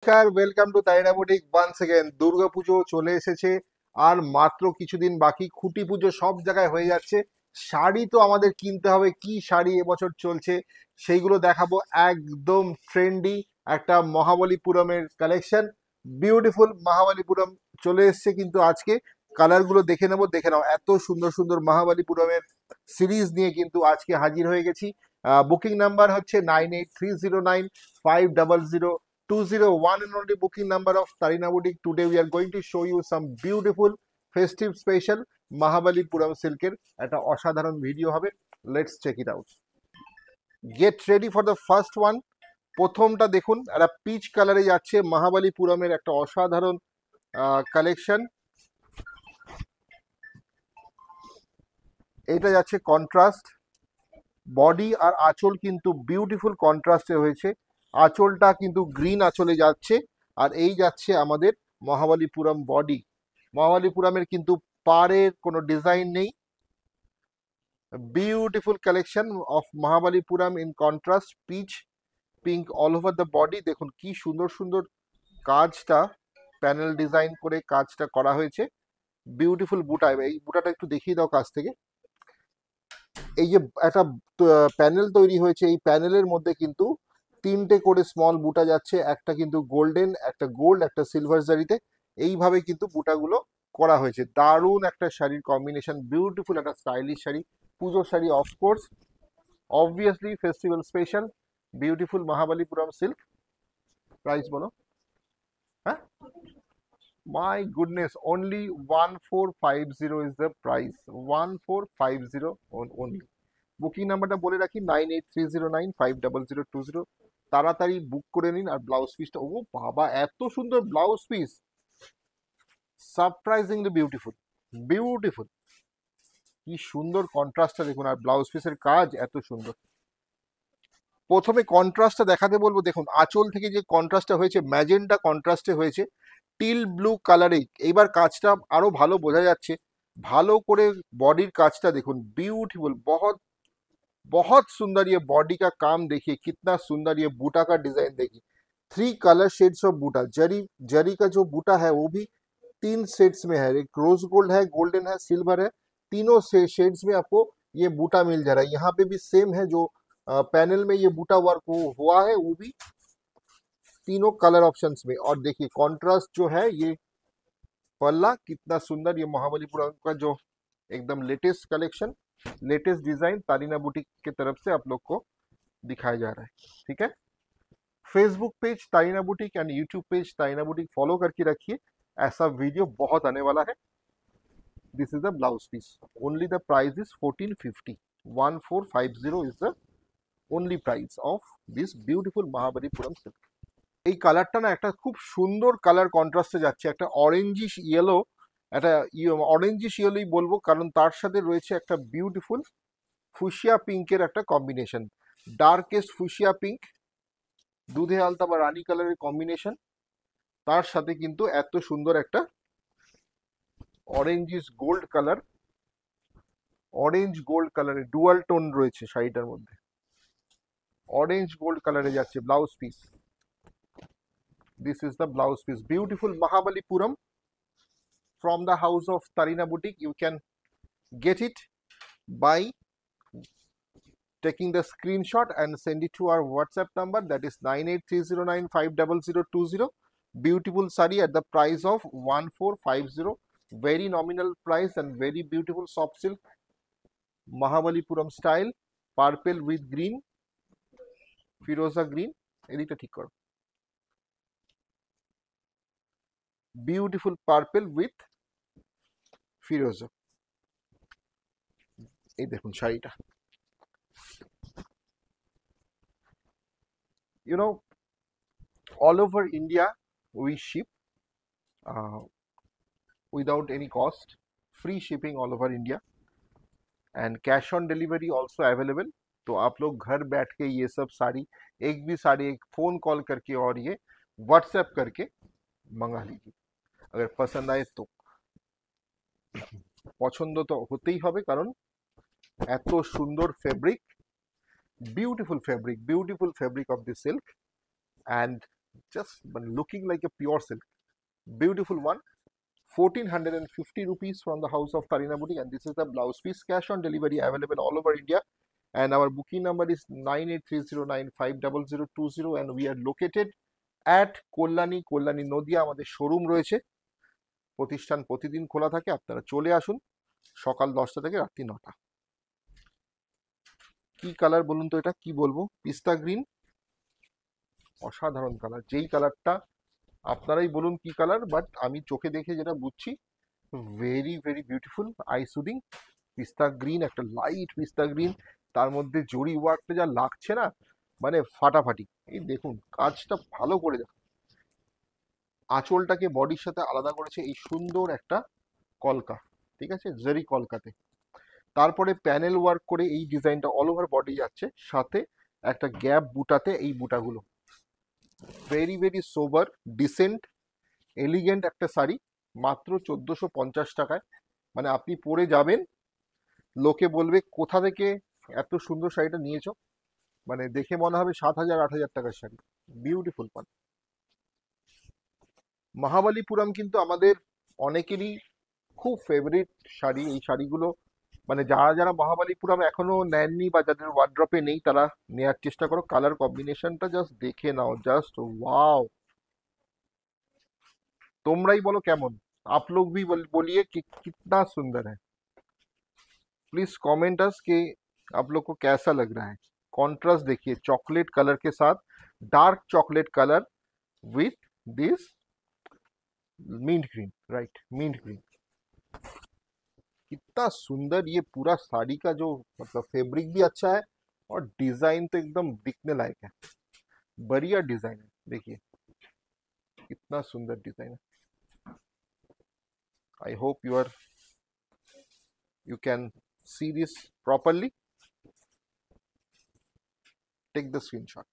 নমস্কার, welcome to তাইনা boutique once again. Durga Puja চলে এসেছে, আর মাত্র কিছুদিন বাকি। খুঁটি পুজো সব জায়গায় হয়ে যাচ্ছে। শাড়ি তো আমাদের কিনতে হবে। কি শাড়ি এবছর চলছে সেইগুলো দেখাবো। একদম ট্রেন্ডি একটা মহাবলীপুরমের কালেকশন। বিউটিফুল মহাবলীপুরম চলে এসছে কিন্তু আজকে। কালারগুলো দেখে নেবো, দেখে নাও। এত সুন্দর সুন্দর মহাবলীপুরমের সিরিজ নিয়ে কিন্তু আজকে হাজির হয়ে গেছি। বুকিং নাম্বার হচ্ছে 9830950020, and only booking number of Tarina Boutique. Today we are going to show you some beautiful festive special Mahabalipuram silker. একটা অসাধারণ ভিডিও হবে। Let's check it out. Get ready for the first one. প্রথমটা দেখুন, একটা pitch কালারে যাচ্ছে, মহাবলীপুরমের একটা অসাধারণ কালেকশন। এটা যাচ্ছে কন্ট্রাস্ট। বডি আর আঁচল কিন্তু বিউটিফুল কন্ট্রাস্টে হয়েছে। আঁচলটা কিন্তু গ্রিন আঁচলে যাচ্ছে, আর এই যাচ্ছে আমাদের মহাবলীপুরম বডি। মহাবলীপুরমের কিন্তু পাড়ের কোনো ডিজাইন নেই। Beautiful collection of Mahabalipuram in contrast pitch pink all over the body. দেখুন কি সুন্দর সুন্দর কাজটা, প্যানেল ডিজাইন করে কাজটা করা হয়েছে। বিউটিফুল বুটা। এই বুটাটা একটু দেখিয়ে দাও কাছ থেকে। এই যে একটা প্যানেল তৈরি হয়েছে, এই প্যানেলের মধ্যে কিন্তু তিনটে করে স্মল বুটা যাচ্ছে। একটা কিন্তু গোল্ডেন, একটা গোল্ড, একটা সিলভার জারিতে। এইভাবে কিন্তু বুটাগুলো করা হয়েছে। দারুণ একটা শাড়ির কম্বিনেশন, বিউটিফুল একটা স্টাইলিশ শাড়ি, পুজোর sari of course, obviously festival special. Beautiful Mahabalipuram silk. Price বলো। হ্যাঁ, my goodness, only 1450 is the price. 1450 only. Booking নাম্বারটা বলে রাখি, 9830950020। তাড়াতাড়ি বুক করে নিন। আর ব্লাউজ পিসটা, ও বাবা এত সুন্দর blouse piece, surprisingly beautiful. Beautiful, কি সুন্দর কন্ট্রাস্টটা দেখুন, আর ব্লাউজ পিসের কাজ এত সুন্দর। প্রথমে কন্ট্রাস্টটা দেখাতে বলবো। দেখুন আঁচল থেকে যে কন্ট্রাস্টটা হয়েছে, ম্যাজেন্টা কন্ট্রাস্টে হয়েছে টিল ব্লু কালারে। এইবার কাজটা আরো ভালো বোঝা যাচ্ছে। ভালো করে বডির কাজটা দেখুন, ब्यूटीफुल, बहुत बहुत सुंदर। ये बॉडी का काम देखिए, कितना सुंदर। ये बूटा का डिजाइन देखिए, 3 कलर शेड्स ऑफ बूटा। जरी जरी का जो बूटा है वो भी 3 शेड्स में है। एक रोज गोल्ड है, गोल्डन है, सिल्वर है। तीनों से शेड्स में आपको ये बूटा मिल जा रहा है। यहाँ पे भी सेम है, जो पैनल में ये बूटा वर्क हुआ है वो भी तीनों कलर ऑप्शंस में। और देखिए कॉन्ट्रास्ट जो है, ये पल्ला कितना सुंदर। ये महाबलीपुरम का जो एकदम latest collection, latest design Tarina boutique की तरफ से आप लोग को दिखाया जा रहा है। ठीक है, Facebook page Tarina boutique and YouTube page Tarina boutique follow करके रखिए। ऐसा वीडियो बहुत आने वाला है। This is the blouse piece. Only the price is 1450। 1450 is the only price of this beautiful Mahabalipuram silk. এই কালারটা না একটা খুব সুন্দর কালার কন্ট্রাস্টে যাচ্ছে, একটা অরেঞ্জিশ ইয়েলো, একটা অরেঞ্জিশ ইয়েলোই বলবো, কারণ তার সাথে রয়েছে একটা বিউটিফুল ফুশিয়া পিঙ্কের একটা কম্বিনেশন। ডার্কেস্ট ফুশিয়া পিঙ্ক, দুধে আলতা বা রানী কালারের কম্বিনেশন, তার সাথে কিন্তু এত সুন্দর একটা orangish gold colour, orange gold কালারের ডুয়াল টোন রয়েছে শাড়িটার মধ্যে। অরেঞ্জ গোল্ড কালারে যাচ্ছে blouse piece. This is the blouse piece. Beautiful Mahabalipuram from the house of Tarina Boutique. You can get it by taking the screenshot and send it to our WhatsApp number, that is 9830950020. Beautiful sari at the price of 1450. Very nominal price and very beautiful soft silk Mahabalipuram style. Purple with green, Firoza green. এদিকটা ঠিক করো। Beautiful purple with ফিরোজা। এই দেখুন শাড়িটা। You know, all over India we ship without any cost, free shipping all over India, and cash on delivery also available. तो आप लोग घर बैठ के ये सब साड़ी, एक भी साड़ी एक फोन कॉल करके और ये व्हाट्सएप करके मंगा लीजिए। अगर पसंद आए तो, পছন্দ তো হতেই হবে, কারণ এত সুন্দর fabric, beautiful fabric of the silk, and just মানে looking like a pure silk, beautiful one. 1450 rupees from the house of Tarina Boutique, and this is the blouse piece. Cash on delivery available all over India, and our booking number is 9830950020, and we are located at Kalyani Nadia. আমাদের showroom রয়েছে, প্রতিষ্ঠান প্রতিদিন খোলা থাকে, আপনারা চলে আসুন সকাল 10টা থেকে রাত্রি 9টা। কি কালার বলুন তো, এটা কি বলবো, পিস্তা গ্রিন, অসাধারণ কালার। যেই কালারটা আপনারাই বলুন কি কালার, বাট আমি চোখে দেখে যেটা বুঝছি, very very beautiful, I soothing পিস্তা গ্রিন, একটা লাইট পিস্তা গ্রিন, তার মধ্যে জরি ওয়ার্কটা যা লাগছে না, মানে ফাটাফাটি। এই দেখুন কাজটা ভালো করে দেখুন, আঁচলটাকে বডির সাথে আলাদা করেছে এই সুন্দর একটা কলকা, ঠিক আছে, জারি কলকাতে। তারপরে প্যানেল ওয়ার্ক করে এই ডিজাইনটা অল ওভার বডি যাচ্ছে, সাথে একটা গ্যাপ বুটাতে এই বুটাগুলো। ভেরি ভেরি সোবার, ডিসেন্ট, এলিগেন্ট একটা শাড়ি, মাত্র 1450 টাকায়। মানে আপনি পরে যাবেন, লোকে বলবে কোথা থেকে এত সুন্দর শাড়িটা নিয়েছো, মানে দেখে মনে হবে 7,000 8,000 টাকার শাড়ি। বিউটিফুল পান। মহাবালিপুরম কিন্তু আমাদের অনেকেরই খুব ফেভারিট শাড়ি। এই শাড়িগুলো মানে যারা যারা মহাবালিপুরম এখনো নেননি বা যাদের ওয়ার্ড্রপে নেই, তারা নেওয়ার চেষ্টা করো। কালার কম্বিনেশনটা জাস্ট দেখে নাও, জাস্ট ওয়াও। তোমরাই বলো কেমন, आप लोग भी बोलिए कि कितना सुंदर है। प्लीज कमेंट अस कि आप लोग को कैसा लग रहा है। कॉन्ट्रास्ट देखिए, चॉकलेट कलर के साथ dark chocolate colour with this mint green, right, mint green. कितना सुंदर ये पूरा साड़ी का जो मतलब फैब्रिक भी अच्छा है, और डिजाइन तो एकदम दिखने लायक है, बढ़िया डिजाइन है। देखिए कितना सुंदर डिजाइन है। I hope you can see this properly. Take the screenshot.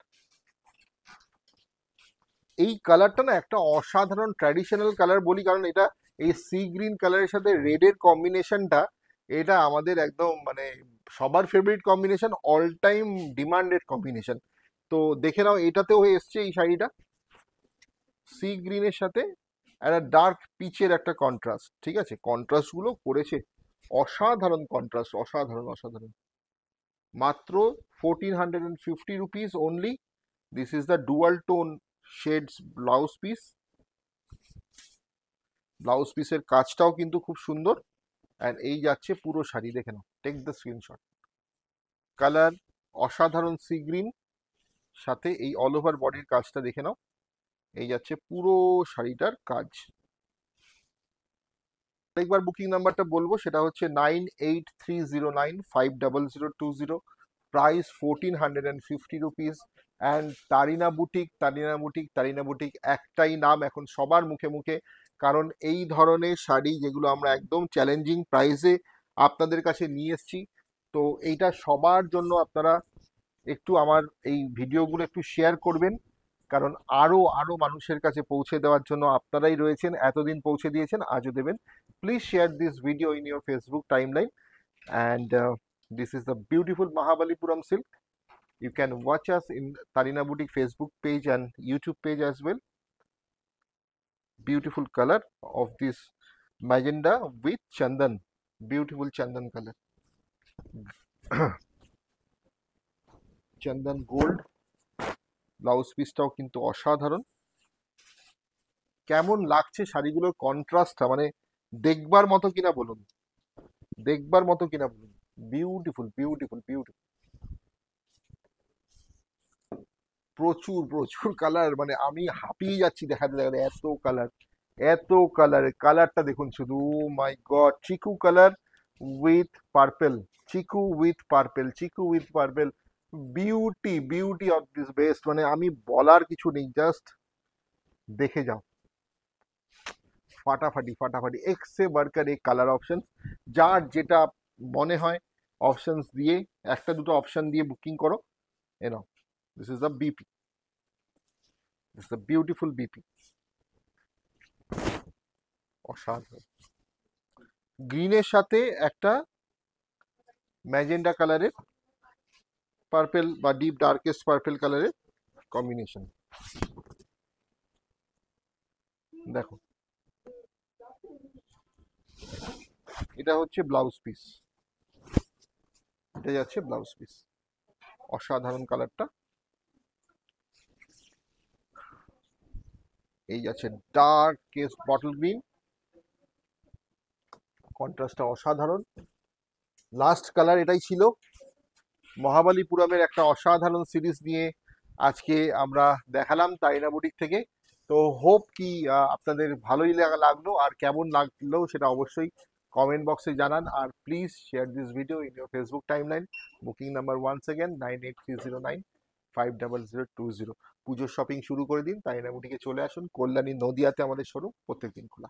এই কালারটা না একটা অসাধারণ ট্র্যাডিশনাল কালার বলি, কারণ এটা এই সি গ্রিন কালারের সাথে রেডের কম্বিনেশনটা, এটা আমাদের একদম মানে সবার favourite combination, all time demanded combination. তো দেখে নাও, এটাতেও হয়ে এসছে এই শাড়িটা, সি গ্রিনের সাথে একটা ডার্ক পিচের একটা কন্ট্রাস্ট, ঠিক আছে, কন্ট্রাস্ট গুলো করেছে, অসাধারণ কন্ট্রাস্ট, অসাধারণ অসাধারণ। মাত্র 1450 rupees only. This is the dual tone shades blouse piece. Blouse পিসের কাজটাও কিন্তু খুব সুন্দর, অ্যান্ড এই যাচ্ছে পুরো শাড়ি, দেখে নাও, টেক দ্য স্ক্রিনশট। কালার অসাধারণ সি গ্রিন, সাথে এই অল ওভার বডির কাজটা দেখে নাও, এই যাচ্ছে পুরো শাড়িটার কাজ। একবার বুকিং নাম্বারটা বলবো, সেটা হচ্ছে 9830950020, প্রাইস 1450 রুপিস। অ্যান্ড তারিনা বুটিক একটাই নাম এখন সবার মুখে মুখে, কারণ এই ধরনের শাড়ি যেগুলো আমরা একদম চ্যালেঞ্জিং প্রাইসে আপনাদের কাছে নিয়ে এসেছি, তো এইটা সবার জন্য আপনারা একটু আমার এই ভিডিওগুলো একটু শেয়ার করবেন, কারণ আরো আরো মানুষের কাছে পৌঁছে দেওয়ার জন্য আপনারাই রয়েছেন, এতদিন পৌঁছে দিয়েছেন, আজও দেবেন। Please share this video in your Facebook timeline, and this is the beautiful Mahabalipuram silk. You can watch us in Tarina Boutique Facebook page and YouTube page as well. Beautiful color of this magenta with chandan, beautiful chandan color. chandan gold blouse পিসটাও কিন্তু অসাধারণ। কেমন লাগছে শাড়িগুলোর কন্ট্রাস্টটা, মানে দেখবার মতো কিনা বলুন, দেখবার মতো কিনা বলুন, বিউটিফুল বিউটিফুল বিউটিফুল। প্রচুর প্রচুর কালার, মানে আমি হাঁপিয়ে যাচ্ছি দেখাতে দেখাতে, এত কালার, এত কালার। কালারটা দেখুন শুধু, my god, chikoo colour with purple, chikoo with purple, chikoo with purple, beauty beauty of this best, মানে আমি বলার কিছু নেই, জাস্ট দেখে যাও, ফাটাফাটি ফাটাফাটি। এক সে বাড়কার এক কালার অপশন, যার যেটা মনে হয় অপশনস দিয়ে, একটা দুটো অপশন দিয়ে বুকিং করো, এনো। This is the BP, this is the beautiful BP, অসাধারণ। গ্রিনের সাথে একটা ম্যাজেন্ডা কালারের পার্পেল বা ডিপ ডার্কেস্ট পার্পেল কালারের কম্বিনেশন, দেখো, এটা হচ্ছে ব্লাউজ পিস, এটা যাচ্ছে ব্লাউজ পিস, অসাধারণ কালারটা। এই যাচ্ছে ডার্ক কেস বটল গ্রিন, কন্ট্রাস্টটা অসাধারণ। লাস্ট কালার এটাই ছিল। মহাবালিপুরমের একটা অসাধারণ সিরিজ নিয়ে আজকে আমরা দেখালাম তাইনা বুটিক থেকে। তো হোপ কি আপনাদের ভালোই লাগলো, আর কেমন লাগলো সেটা অবশ্যই কমেন্ট বক্সে জানান। আর please share this video in your Facebook timeline. Booking number once again 9830950020। পুজোর শপিং শুরু করে দিন, তাইনা বুটিকে চলে আসুন। কল্যাণী নদিয়াতে আমাদের শোরুম প্রত্যেকদিন খোলা।